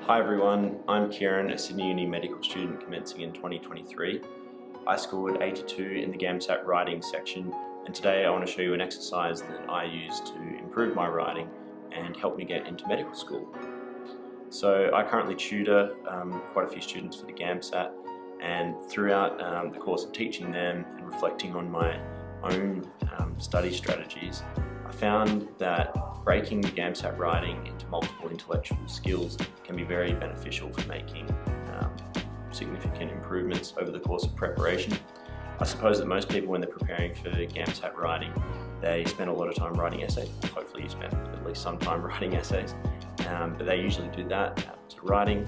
Hi everyone, I'm Kieran, a Sydney Uni medical student commencing in 2023. I scored 82 in the GAMSAT writing section, and today I want to show you an exercise that I use to improve my writing and help me get into medical school. So I currently tutor quite a few students for the GAMSAT, and throughout the course of teaching them and reflecting on my own study strategies, I found that breaking the GAMSAT writing into multiple intellectual skills can be very beneficial for making significant improvements over the course of preparation. I suppose that most people, when they're preparing for GAMSAT writing, they spend a lot of time writing essays. Hopefully you spend at least some time writing essays, but they usually do that to writing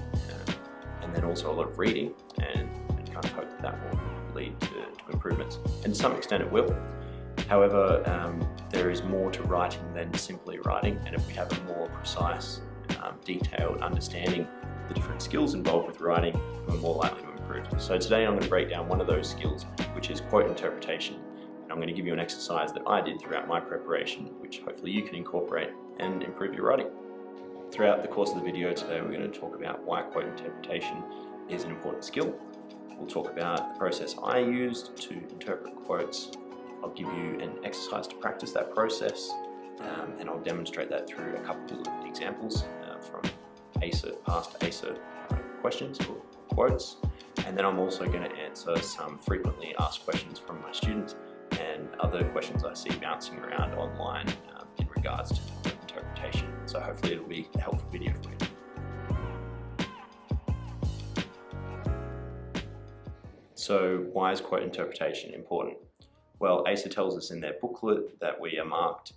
and then also a lot of reading, and kind of hope that that will lead to improvements. And to some extent it will. However, there is more to writing than simply writing, and if we have a more precise, detailed understanding of the different skills involved with writing, we're more likely to improve. So today I'm going to break down one of those skills, which is quote interpretation, and I'm going to give you an exercise that I did throughout my preparation, which hopefully you can incorporate and improve your writing. Throughout the course of the video today, we're going to talk about why quote interpretation is an important skill. We'll talk about the process I used to interpret quotes. I'll give you an exercise to practice that process, and I'll demonstrate that through a couple of examples from past ACER questions or quotes. And then I'm also going to answer some frequently asked questions from my students and other questions I see bouncing around online in regards to interpretation. So hopefully it'll be a helpful video for you. So why is quote interpretation important? Well, ACER tells us in their booklet that we are marked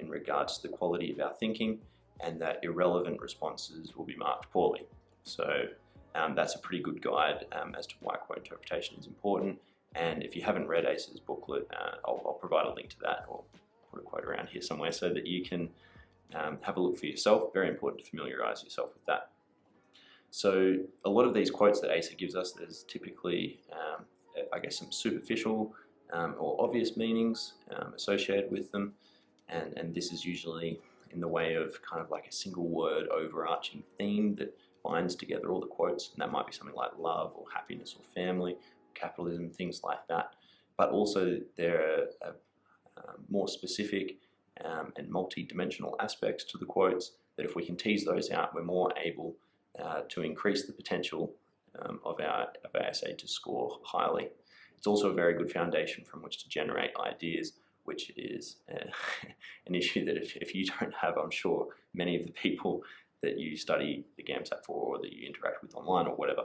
in regards to the quality of our thinking, and that irrelevant responses will be marked poorly. So that's a pretty good guide as to why quote interpretation is important. And if you haven't read ACER's booklet, I'll provide a link to that, or put a quote around here somewhere so that you can have a look for yourself. Very important to familiarise yourself with that. So a lot of these quotes that ACER gives us, there's typically, I guess, some superficial or obvious meanings associated with them, and this is usually in the way of kind of like a single word overarching theme that binds together all the quotes, and that might be something like love or happiness or family, capitalism, things like that. But also there are more specific and multi-dimensional aspects to the quotes that if we can tease those out, we're more able to increase the potential of our essay to score highly. It's also a very good foundation from which to generate ideas, which is an issue that if you don't have, I'm sure many of the people that you study the GAMSAT for or that you interact with online or whatever,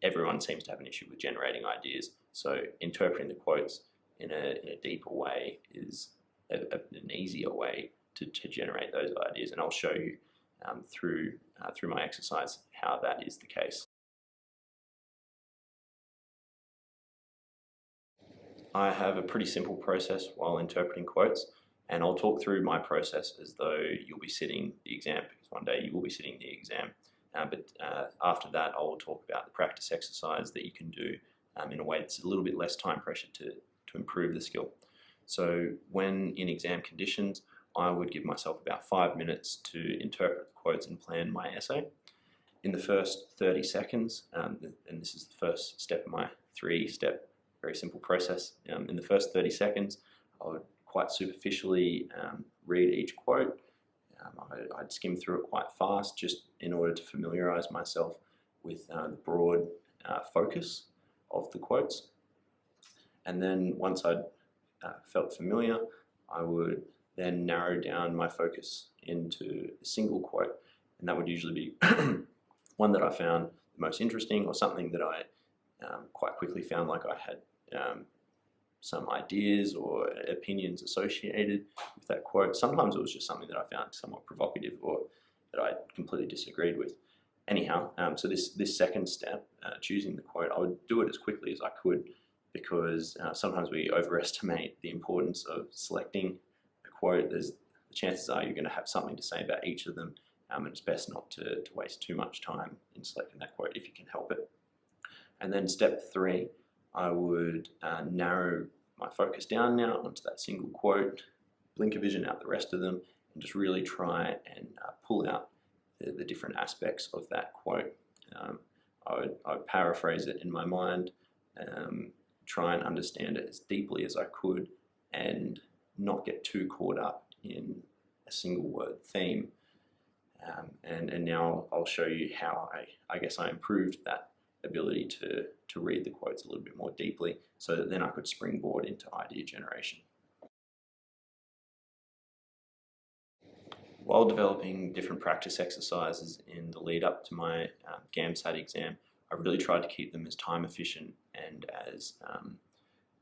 everyone seems to have an issue with generating ideas. So interpreting the quotes in a deeper way is an easier way to generate those ideas, and I'll show you through my exercise how that is the case. I have a pretty simple process while interpreting quotes, and I'll talk through my process as though you'll be sitting the exam, because one day you will be sitting the exam. But after that, I will talk about the practice exercise that you can do in a way that's a little bit less time pressure to improve the skill. So when in exam conditions, I would give myself about 5 minutes to interpret the quotes and plan my essay. In the first 30 seconds, and this is the first step of my 3-step very simple process. In the first 30 seconds, I would quite superficially read each quote. I'd skim through it quite fast just in order to familiarise myself with the broad focus of the quotes. And then once I'd felt familiar, I would then narrow down my focus into a single quote, and that would usually be one that I found the most interesting, or something that I quite quickly found like I had some ideas or opinions associated with that quote. Sometimes it was just something that I found somewhat provocative or that I completely disagreed with. Anyhow, so this second step, choosing the quote, I would do it as quickly as I could, because sometimes we overestimate the importance of selecting a quote. The chances are you're going to have something to say about each of them, and it's best not to waste too much time in selecting that quote if you can help it. And then step 3, I would narrow my focus down now onto that single quote, blinker vision out the rest of them, and just really try and pull out the different aspects of that quote. I would paraphrase it in my mind, try and understand it as deeply as I could, and not get too caught up in a single word theme. And now I'll show you how I guess I improved that ability to read the quotes a little bit more deeply, so that then I could springboard into idea generation. While developing different practice exercises in the lead up to my GAMSAT exam, I really tried to keep them as time efficient and as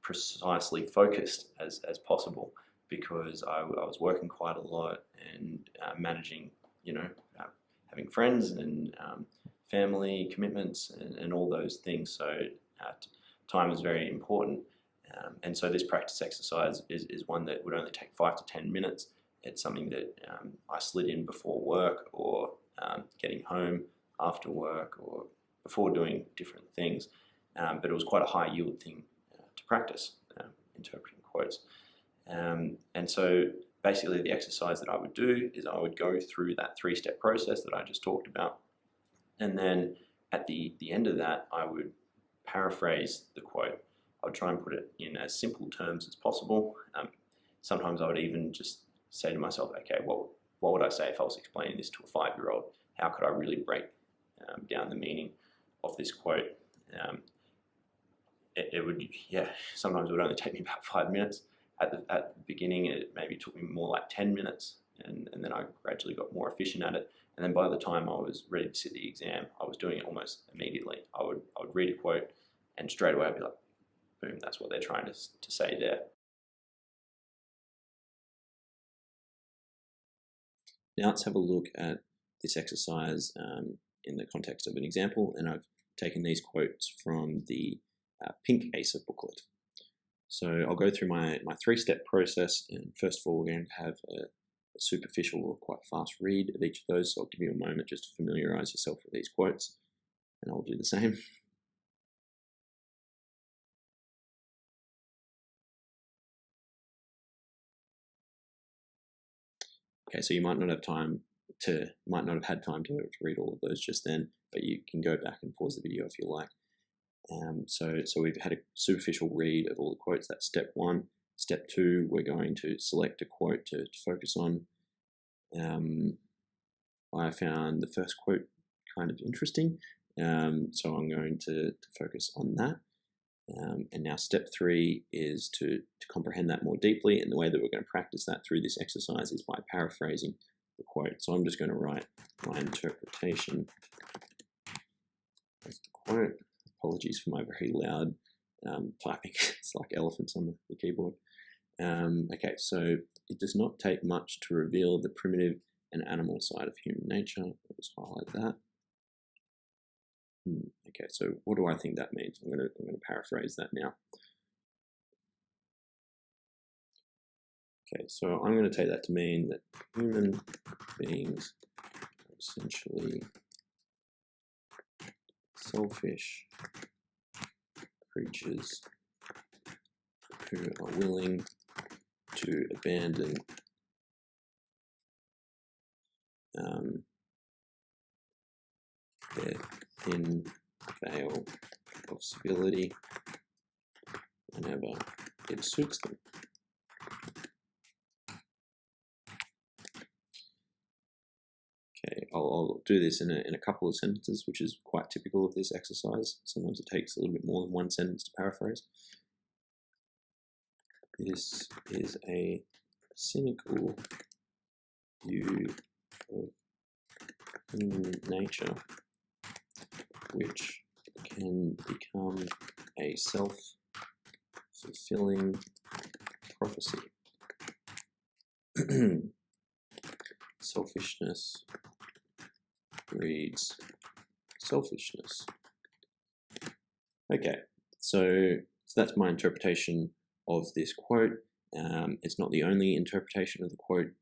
precisely focused as possible, because I was working quite a lot and managing, having friends and family commitments and all those things. So time is very important. And so this practice exercise is one that would only take 5 to 10 minutes. It's something that I slid in before work, or getting home after work, or before doing different things. But it was quite a high yield thing to practice, interpreting quotes. And so basically the exercise that I would do is I would go through that 3-step process that I just talked about. And then at the end of that, I would paraphrase the quote. I would try and put it in as simple terms as possible. Sometimes I would even just say to myself, okay, what would I say if I was explaining this to a 5-year-old? How could I really break down the meaning of this quote? It would, sometimes it would only take me about 5 minutes. At the beginning, it maybe took me more like 10 minutes, and then I gradually got more efficient at it. And then by the time I was ready to sit the exam, I was doing it almost immediately. I would read a quote, and straight away I'd be like, boom, that's what they're trying to say there. Now let's have a look at this exercise in the context of an example, and I've taken these quotes from the pink ACER booklet. So I'll go through my 3-step process, and first of all we're going to have a superficial or quite fast read of each of those, so I'll give you a moment just to familiarise yourself with these quotes, and I'll do the same. Okay, so you might not have had time to read all of those just then, but you can go back and pause the video if you like. So we've had a superficial read of all the quotes. That's step 1. Step 2, we're going to select a quote to focus on. I found the first quote kind of interesting, so I'm going to focus on that. And now step 3 is to comprehend that more deeply, and the way that we're going to practice that through this exercise is by paraphrasing the quote. So I'm just going to write my interpretation as the quote. Apologies for my very loud typing. It's like elephants on the keyboard. Okay, so it does not take much to reveal the primitive and animal side of human nature. I'll just highlight that. Okay, so what do I think that means? I'm going to paraphrase that now. Okay, so I'm going to take that to mean that human beings are essentially selfish creatures who are willing to abandon their thin veil of civility whenever it suits them. Okay, I'll do this in a couple of sentences, which is quite typical of this exercise. Sometimes it takes a little bit more than one sentence to paraphrase. This is a cynical view of human nature, which can become a self-fulfilling prophecy. Selfishness breeds selfishness. Okay, so that's my interpretation of this quote. It's not the only interpretation of the quote.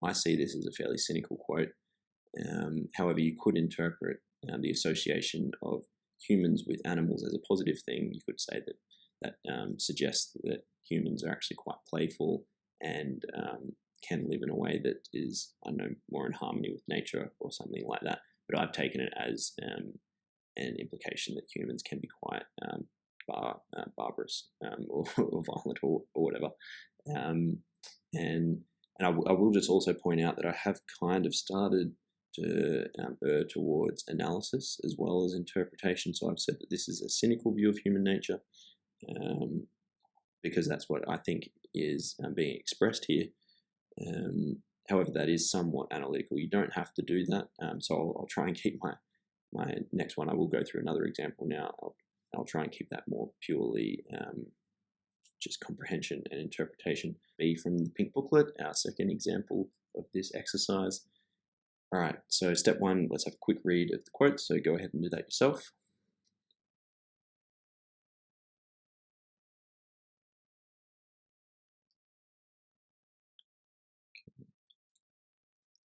I see this as a fairly cynical quote. However, you could interpret the association of humans with animals as a positive thing. You could say that suggests that humans are actually quite playful and can live in a way that is, I don't know, more in harmony with nature or something like that. But I've taken it as an implication that humans can be quite barbarous or violent or whatever. And I will just also point out that I have kind of started to err towards analysis as well as interpretation. So I've said that this is a cynical view of human nature, because that's what I think is being expressed here. However, that is somewhat analytical. You don't have to do that. So I'll try and keep my next one. I will go through another example now. I'll try and keep that more purely just comprehension and interpretation. B from the pink booklet, our second example of this exercise. All right, so step one, let's have a quick read of the quote. So go ahead and do that yourself.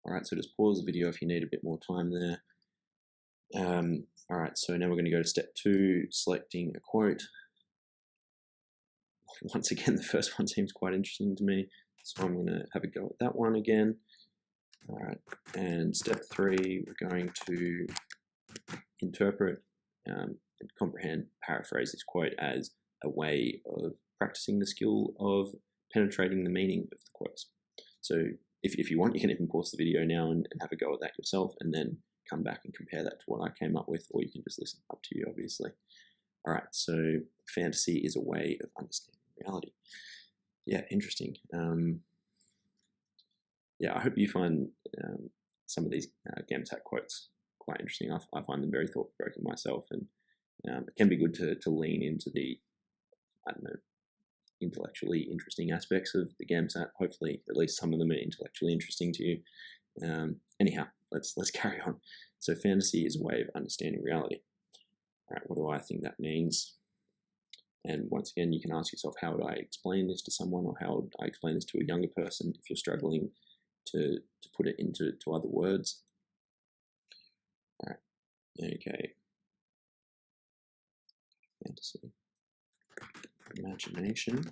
All right, so just pause the video if you need a bit more time there. All right, so now we're going to go to step two, selecting a quote. Once again, the first one seems quite interesting to me, so I'm going to have a go at that one again. All right, and step three, we're going to interpret and comprehend, paraphrase this quote as a way of practicing the skill of penetrating the meaning of the quotes. So if you want, you can even pause the video now and have a go at that yourself, and then come back and compare that to what I came up with, or you can just listen, up to you, obviously. All right, so fantasy is a way of understanding reality. Yeah, interesting. Yeah, I hope you find some of these GAMSAT quotes quite interesting. I find them very thought-provoking myself, and it can be good to lean into the, I don't know, intellectually interesting aspects of the GAMSAT. Hopefully, at least some of them are intellectually interesting to you. Anyhow, let's carry on. So fantasy is a way of understanding reality. All right, what do I think that means? And once again, you can ask yourself, how would I explain this to someone, or how would I explain this to a younger person if you're struggling to put it into other words? All right, okay. Fantasy, imagination,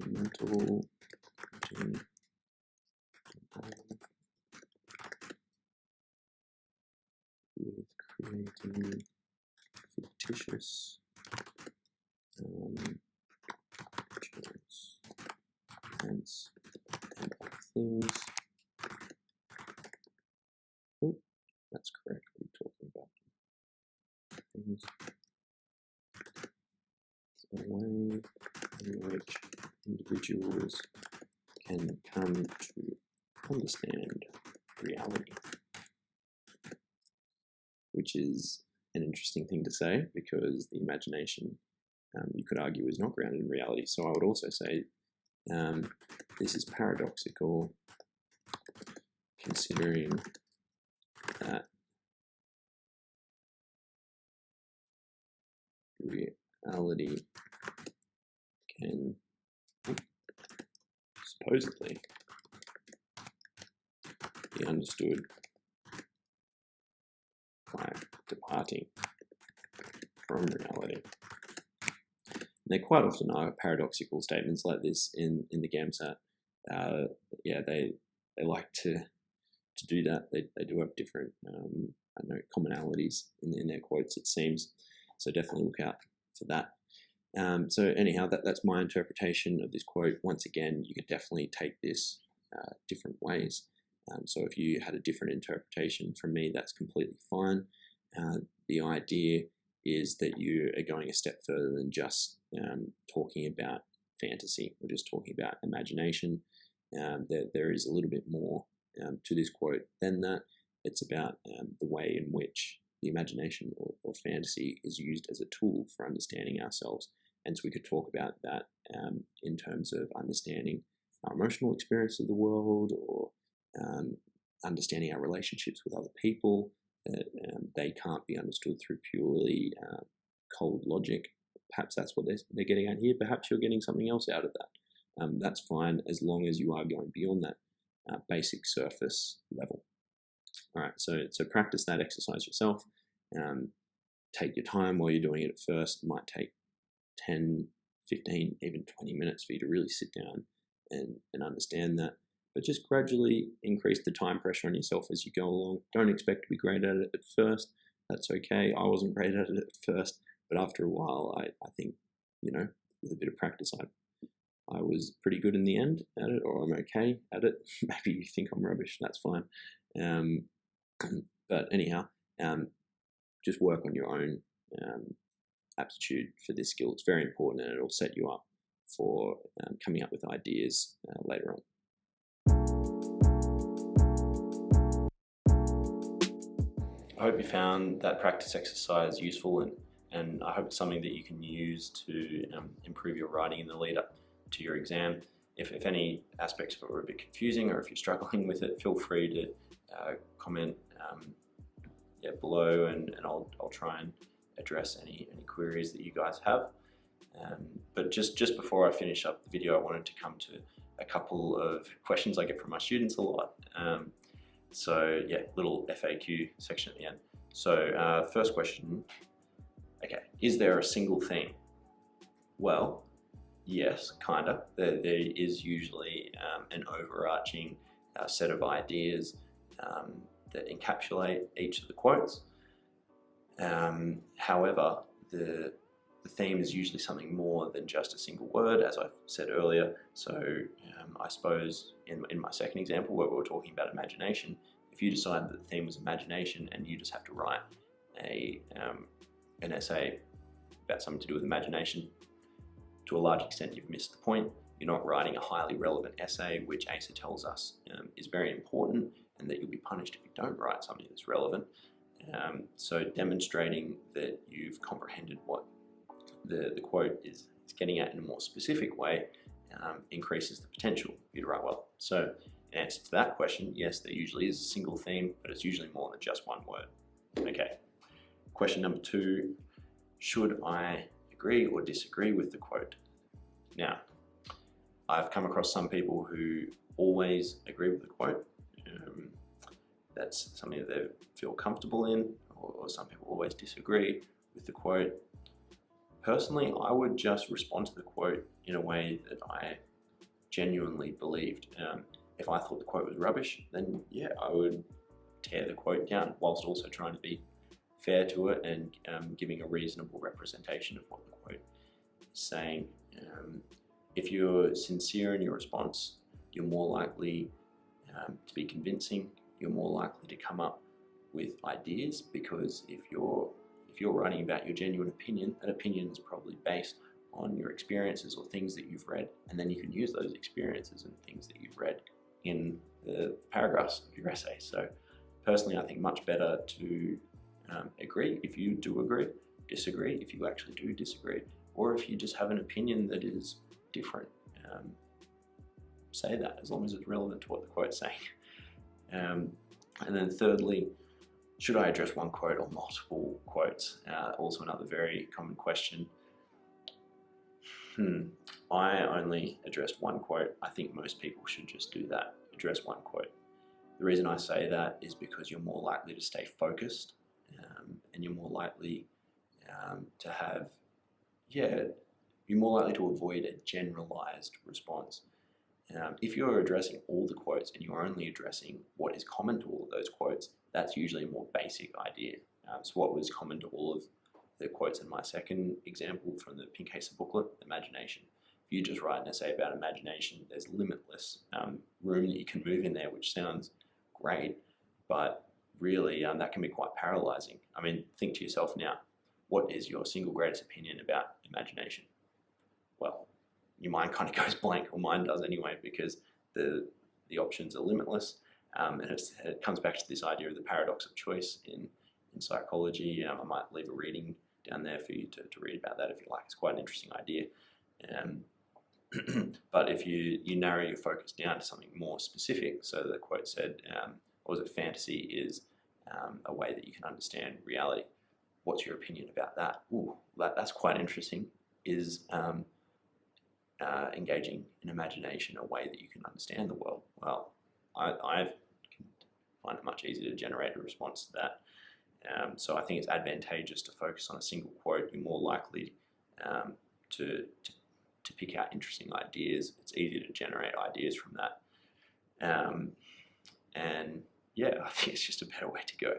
mental, with creating fictitious events and other things. Oh, that's correct. What are you talking about? Things. A way in which individuals can come to understand reality, which is an interesting thing to say, because the imagination, you could argue, is not grounded in reality. So I would also say this is paradoxical, considering that reality can supposedly be understood by departing from reality. And there quite often are paradoxical statements like this in the GAMSAT. Yeah, they like to do that. They do have different I don't know, commonalities in their quotes, it seems. So definitely look out for that. So anyhow, that's my interpretation of this quote. Once again, you can definitely take this different ways. So if you had a different interpretation from me, that's completely fine. The idea is that you are going a step further than just talking about fantasy or just talking about imagination. There is a little bit more to this quote than that. It's about the way in which the imagination or fantasy is used as a tool for understanding ourselves. And so we could talk about that in terms of understanding our emotional experience of the world, or understanding our relationships with other people. They can't be understood through purely cold logic. Perhaps that's what they're getting at here. Perhaps you're getting something else out of that. That's fine, as long as you are going beyond that basic surface level. All right, so practice that exercise yourself. Take your time while you're doing it. At first, it might take 10, 15, even 20 minutes for you to really sit down and understand that. But just gradually increase the time pressure on yourself as you go along. Don't expect to be great at it at first. That's okay. I wasn't great at it at first, but after a while, I think, with a bit of practice, I was pretty good in the end at it, or I'm okay at it. Maybe you think I'm rubbish, that's fine. But anyhow, just work on your own aptitude for this skill. It's very important, and it'll set you up for coming up with ideas later on. I hope you found that practice exercise useful, and I hope it's something that you can use to improve your writing in the lead up to your exam. If any aspects of it were a bit confusing, or if you're struggling with it, feel free to comment below, and I'll try and address any queries that you guys have. But just before I finish up the video, I wanted to come to a couple of questions I get from my students a lot. So yeah, little FAQ section at the end. So first question, okay, is there a single theme? Well, yes, kinda. There is usually an overarching set of ideas that encapsulate each of the quotes. However, the theme is usually something more than just a single word, as I've said earlier. So I suppose in my second example, where we were talking about imagination, if you decide that the theme was imagination and you just have to write an essay about something to do with imagination, to a large extent you've missed the point. You're not writing a highly relevant essay, which ACE tells us is very important, and that you'll be punished if you don't write something that's relevant. So demonstrating that you've comprehended what the quote is getting at in a more specific way increases the potential for you to write well. So in answer to that question, yes, there usually is a single theme, but it's usually more than just one word. Okay. Question number 2, should I agree or disagree with the quote? Now, I've come across some people who always agree with the quote. That's something that they feel comfortable in, or some people always disagree with the quote. Personally, I would just respond to the quote in a way that I genuinely believed. If I thought the quote was rubbish, then yeah, I would tear the quote down, whilst also trying to be fair to it and giving a reasonable representation of what the quote is saying. If you're sincere in your response, you're more likely to be convincing. You're more likely to come up with ideas, because if you're writing about your genuine opinion, that opinion is probably based on your experiences or things that you've read, and then you can use those experiences and things that you've read in the paragraphs of your essay. So personally, I think much better to agree if you do agree, disagree if you actually do disagree, or if you just have an opinion that is different. Say that, as long as it's relevant to what the quote's saying. And then thirdly, should I address one quote or multiple quotes? Also another very common question. I only addressed one quote. I think most people should just do that, address one quote. The reason I say that is because you're more likely to stay focused, and you're more likely to have, you're more likely to avoid a generalized response. If you're addressing all the quotes and you're only addressing what is common to all of those quotes, that's usually a more basic idea. So what was common to all of the quotes in my second example from the Pink Case booklet, imagination. If you just write an essay about imagination, there's limitless room that you can move in there, which sounds great, but really that can be quite paralyzing. I mean, think to yourself now, what is your single greatest opinion about imagination? Well, your mind kind of goes blank, or mine does anyway, because the options are limitless, and it comes back to this idea of the paradox of choice in psychology. I might leave a reading down there for you to read about that if you like. It's quite an interesting idea. But if you narrow your focus down to something more specific, so the quote said, what was it, fantasy is a way that you can understand reality. What's your opinion about that? Ooh, that's quite interesting. Is engaging in imagination a way that you can understand the world? Well, I find it much easier to generate a response to that. So I think it's advantageous to focus on a single quote. You're more likely to to pick out interesting ideas. It's easy to generate ideas from that. And yeah, I think it's just a better way to go.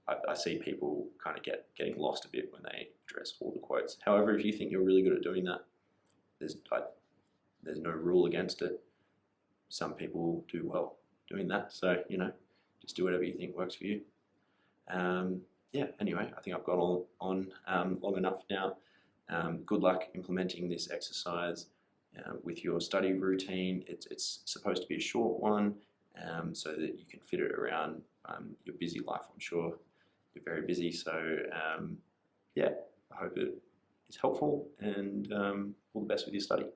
I see people kind of getting lost a bit when they address all the quotes. However, if you think you're really good at doing that, there's no rule against it. Some people do well doing that, so just do whatever you think works for you. Yeah, anyway, I think I've got on long enough now. Good luck implementing this exercise with your study routine. It's supposed to be a short one, so that you can fit it around your busy life. I'm sure you're very busy, so yeah, I hope it is helpful, and all the best with your study.